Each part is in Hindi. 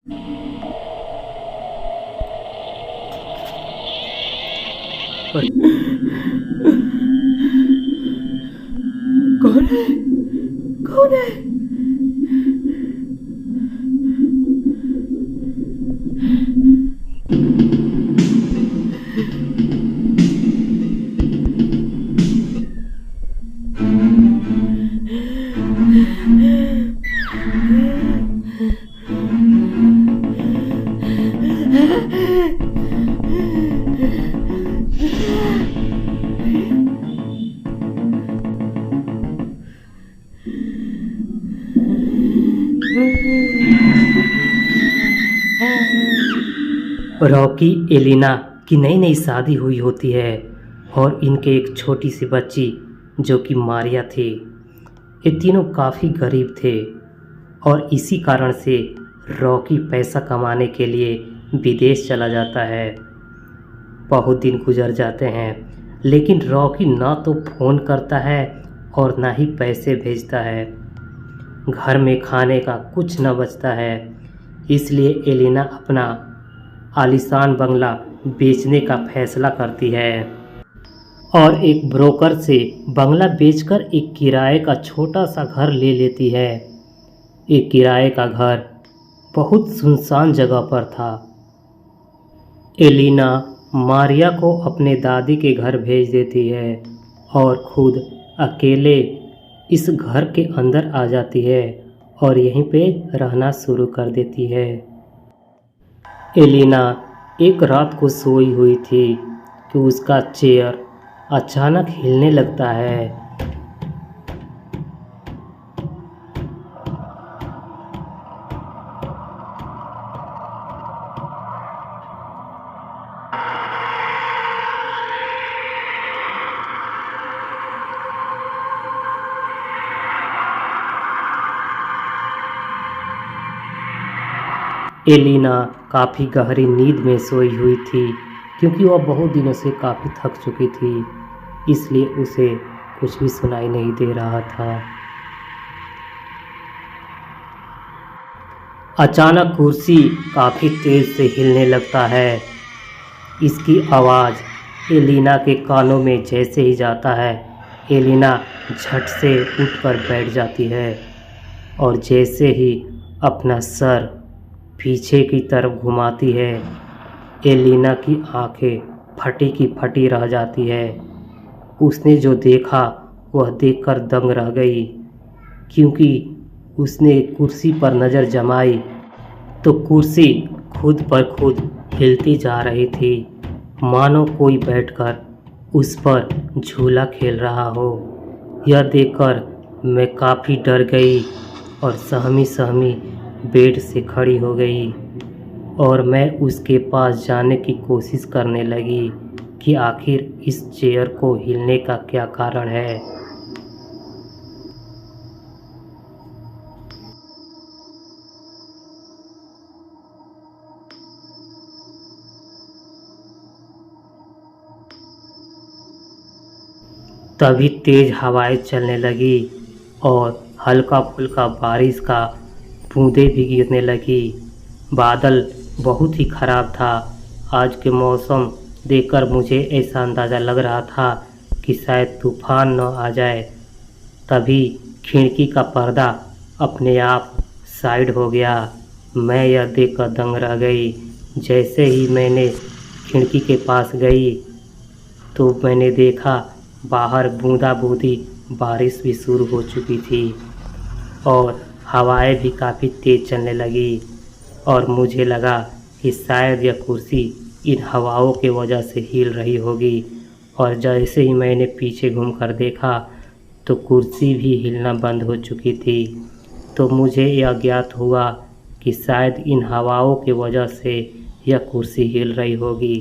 कौन है? कौन है? रॉकी एलिना की नई नई शादी हुई होती है और इनके एक छोटी सी बच्ची जो कि मारिया थी। ये तीनों काफ़ी गरीब थे और इसी कारण से रॉकी पैसा कमाने के लिए विदेश चला जाता है। बहुत दिन गुजर जाते हैं लेकिन रॉकी ना तो फ़ोन करता है और ना ही पैसे भेजता है। घर में खाने का कुछ न बचता है, इसलिए एलिना अपना आलीशान बंगला बेचने का फैसला करती है और एक ब्रोकर से बंगला बेचकर एक किराए का छोटा सा घर ले लेती है। एक किराए का घर बहुत सुनसान जगह पर था। एलिना मारिया को अपने दादी के घर भेज देती है और खुद अकेले इस घर के अंदर आ जाती है और यहीं पे रहना शुरू कर देती है। एलिना एक रात को सोई हुई थी कि उसका चेयर अचानक हिलने लगता है। एलिना काफ़ी गहरी नींद में सोई हुई थी क्योंकि वह बहुत दिनों से काफ़ी थक चुकी थी, इसलिए उसे कुछ भी सुनाई नहीं दे रहा था। अचानक कुर्सी काफ़ी तेज़ से हिलने लगता है। इसकी आवाज़ एलिना के कानों में जैसे ही जाता है, एलिना झट से उठकर बैठ जाती है और जैसे ही अपना सर पीछे की तरफ घुमाती है, एलिना की आंखें फटी की फटी रह जाती है। उसने जो देखा वह देखकर दंग रह गई, क्योंकि उसने कुर्सी पर नज़र जमाई तो कुर्सी खुद पर खुद हिलती जा रही थी, मानो कोई बैठकर उस पर झूला खेल रहा हो। यह देखकर मैं काफ़ी डर गई और सहमी सहमी बेड से खड़ी हो गई और मैं उसके पास जाने की कोशिश करने लगी कि आखिर इस चेयर को हिलने का क्या कारण है। तभी तेज हवाएं चलने लगी और हल्का फुल्का बारिश का बूंदें भी गिरने लगी। बादल बहुत ही ख़राब था। आज के मौसम देखकर मुझे ऐसा अंदाज़ा लग रहा था कि शायद तूफ़ान न आ जाए। तभी खिड़की का पर्दा अपने आप साइड हो गया। मैं यह देखकर दंग रह गई। जैसे ही मैंने खिड़की के पास गई तो मैंने देखा बाहर बूंदाबूंदी बारिश भी शुरू हो चुकी थी और हवाएं भी काफ़ी तेज़ चलने लगी और मुझे लगा कि शायद यह कुर्सी इन हवाओं के वजह से हिल रही होगी। और जैसे ही मैंने पीछे घूमकर देखा तो कुर्सी भी हिलना बंद हो चुकी थी। तो मुझे यह ज्ञात हुआ कि शायद इन हवाओं के वजह से यह कुर्सी हिल रही होगी।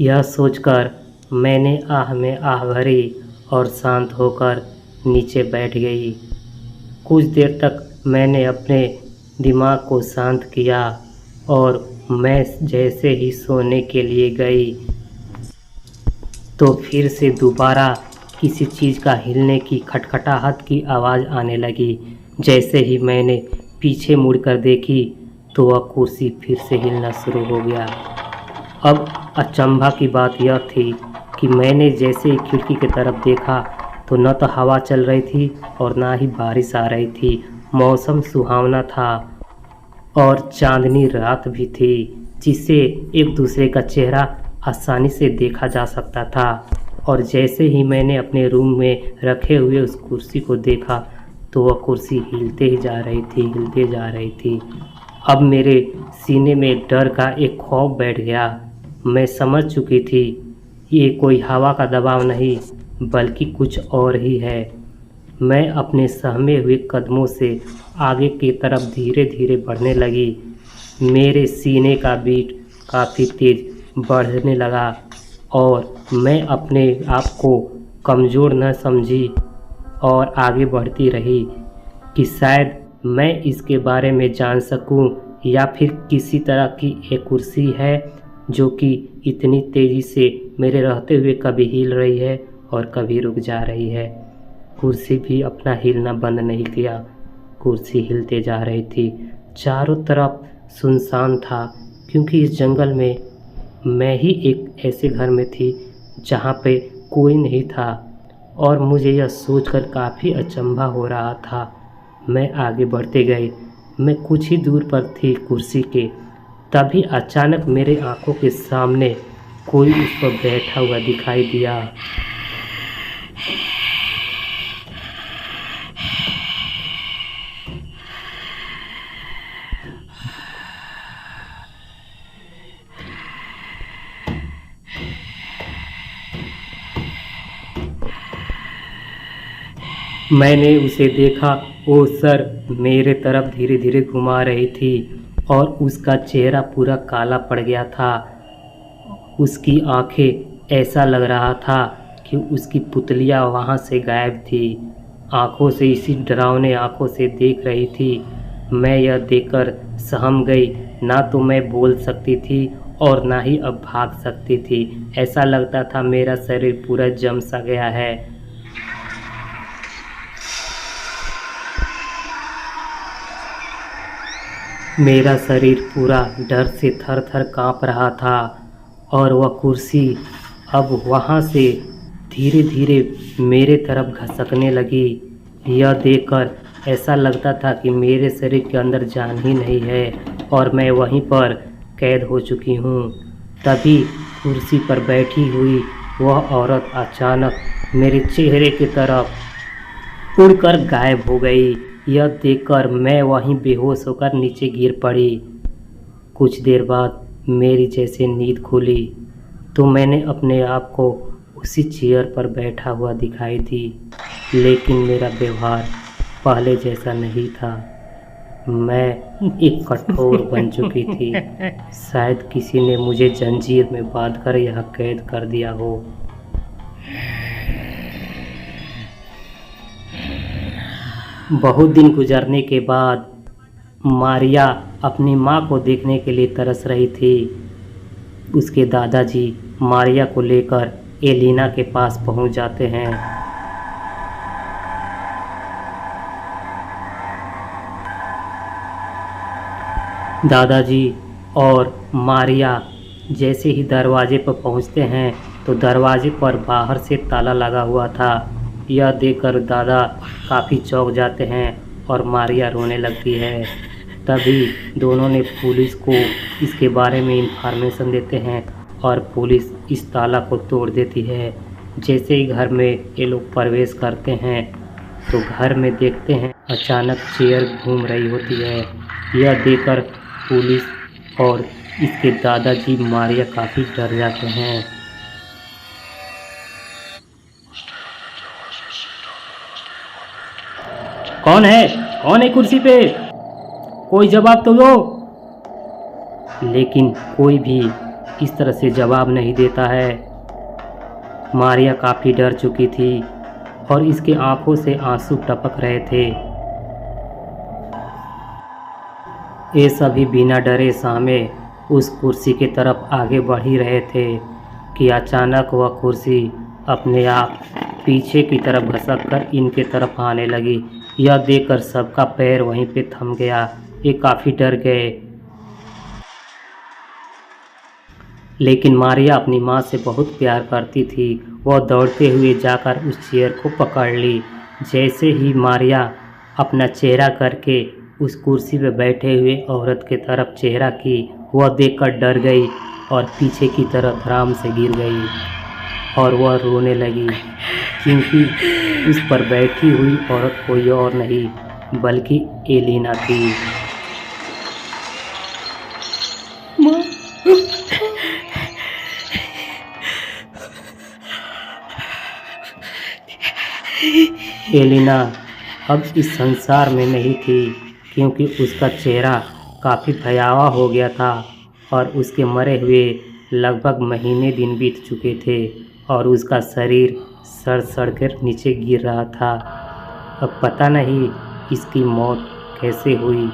यह सोचकर मैंने आह में आह भरी और शांत होकर नीचे बैठ गई। कुछ देर तक मैंने अपने दिमाग को शांत किया और मैं जैसे ही सोने के लिए गई तो फिर से दोबारा किसी चीज़ का हिलने की खटखटाहट की आवाज़ आने लगी। जैसे ही मैंने पीछे मुड़कर देखी तो वह कुर्सी फिर से हिलना शुरू हो गया। अब अचंभा की बात यह थी कि मैंने जैसे ही खिड़की की तरफ देखा तो न तो हवा चल रही थी और ना ही बारिश आ रही थी। मौसम सुहावना था और चांदनी रात भी थी, जिससे एक दूसरे का चेहरा आसानी से देखा जा सकता था। और जैसे ही मैंने अपने रूम में रखे हुए उस कुर्सी को देखा तो वह कुर्सी हिलते ही जा रही थी, हिलते जा रही थी। अब मेरे सीने में डर का एक खौफ बैठ गया। मैं समझ चुकी थी ये कोई हवा का दबाव नहीं बल्कि कुछ और ही है। मैं अपने सहमे हुए कदमों से आगे की तरफ धीरे धीरे बढ़ने लगी। मेरे सीने का बीट काफ़ी तेज बढ़ने लगा और मैं अपने आप को कमज़ोर न समझी और आगे बढ़ती रही कि शायद मैं इसके बारे में जान सकूं या फिर किसी तरह की एक कुर्सी है जो कि इतनी तेज़ी से मेरे रहते हुए कभी हिल रही है और कभी रुक जा रही है। कुर्सी भी अपना हिलना बंद नहीं किया, कुर्सी हिलते जा रही थी। चारों तरफ सुनसान था क्योंकि इस जंगल में मैं ही एक ऐसे घर में थी जहाँ पे कोई नहीं था और मुझे यह सोचकर काफ़ी अचंभा हो रहा था। मैं आगे बढ़ते गई। मैं कुछ ही दूर पर थी कुर्सी के, तभी अचानक मेरे आंखों के सामने कोई उस पर बैठा हुआ दिखाई दिया। मैंने उसे देखा। वो सर मेरे तरफ धीरे धीरे घुमा रही थी और उसका चेहरा पूरा काला पड़ गया था। उसकी आंखें ऐसा लग रहा था कि उसकी पुतलियाँ वहाँ से गायब थी। आंखों से इसी डरावने आंखों से देख रही थी। मैं यह देखकर सहम गई। ना तो मैं बोल सकती थी और ना ही अब भाग सकती थी। ऐसा लगता था मेरा शरीर पूरा जम सा गया है। मेरा शरीर पूरा डर से थर थर काँप रहा था और वह कुर्सी अब वहाँ से धीरे धीरे मेरे तरफ घसकने लगी। यह देखकर ऐसा लगता था कि मेरे शरीर के अंदर जान ही नहीं है और मैं वहीं पर कैद हो चुकी हूँ। तभी कुर्सी पर बैठी हुई वह औरत अचानक मेरे चेहरे की तरफ उड़कर गायब हो गई। यह देखकर मैं वहीं बेहोश होकर नीचे गिर पड़ी। कुछ देर बाद मेरी जैसे नींद खुली तो मैंने अपने आप को उसी चेयर पर बैठा हुआ दिखाई दी, लेकिन मेरा व्यवहार पहले जैसा नहीं था। मैं एक कठोर बन चुकी थी। शायद किसी ने मुझे जंजीर में बांधकर यह कैद कर दिया हो। बहुत दिन गुजरने के बाद मारिया अपनी माँ को देखने के लिए तरस रही थी। उसके दादाजी मारिया को लेकर एलिना के पास पहुंच जाते हैं। दादाजी और मारिया जैसे ही दरवाजे पर पहुंचते हैं तो दरवाजे पर बाहर से ताला लगा हुआ था। यह देखकर दादा काफ़ी चौंक जाते हैं और मारिया रोने लगती है। तभी दोनों ने पुलिस को इसके बारे में इंफॉर्मेशन देते हैं और पुलिस इस ताला को तोड़ देती है। जैसे ही घर में ये लोग प्रवेश करते हैं तो घर में देखते हैं अचानक चेयर घूम रही होती है। यह देखकर पुलिस और इसके दादाजी मारिया काफ़ी डर जाते हैं। कौन है? कौन है कुर्सी पे? कोई जवाब तो दो। लेकिन कोई भी इस तरह से जवाब नहीं देता है। मारिया काफ़ी डर चुकी थी और इसके आंखों से आंसू टपक रहे थे। ये सभी बिना डरे सहमे उस कुर्सी की तरफ आगे बढ़ ही रहे थे कि अचानक वह कुर्सी अपने आप पीछे की तरफ घसक कर इनके तरफ आने लगी। यह देखकर सबका पैर वहीं पे थम गया। ये काफ़ी डर गए। लेकिन मारिया अपनी माँ से बहुत प्यार करती थी। वह दौड़ते हुए जाकर उस चेयर को पकड़ ली। जैसे ही मारिया अपना चेहरा करके उस कुर्सी पर बैठे हुए औरत के तरफ चेहरा की, वह देखकर डर गई और पीछे की तरफ आराम से गिर गई और वह रोने लगी, क्योंकि उस पर बैठी हुई औरत कोई और नहीं बल्कि एलिना थी। माँ, एलिना अब इस संसार में नहीं थी, क्योंकि उसका चेहरा काफ़ी भयावह हो गया था और उसके मरे हुए लगभग महीने दिन बीत चुके थे और उसका शरीर सड़ सड़ कर नीचे गिर रहा था। अब पता नहीं इसकी मौत कैसे हुई,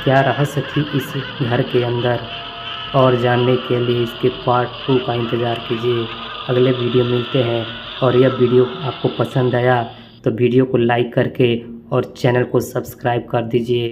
क्या रहस्य थी इस घर के अंदर, और जानने के लिए इसके पार्ट 2 का इंतज़ार कीजिए। अगले वीडियो मिलते हैं। और यह वीडियो आपको पसंद आया तो वीडियो को लाइक करके और चैनल को सब्सक्राइब कर दीजिए।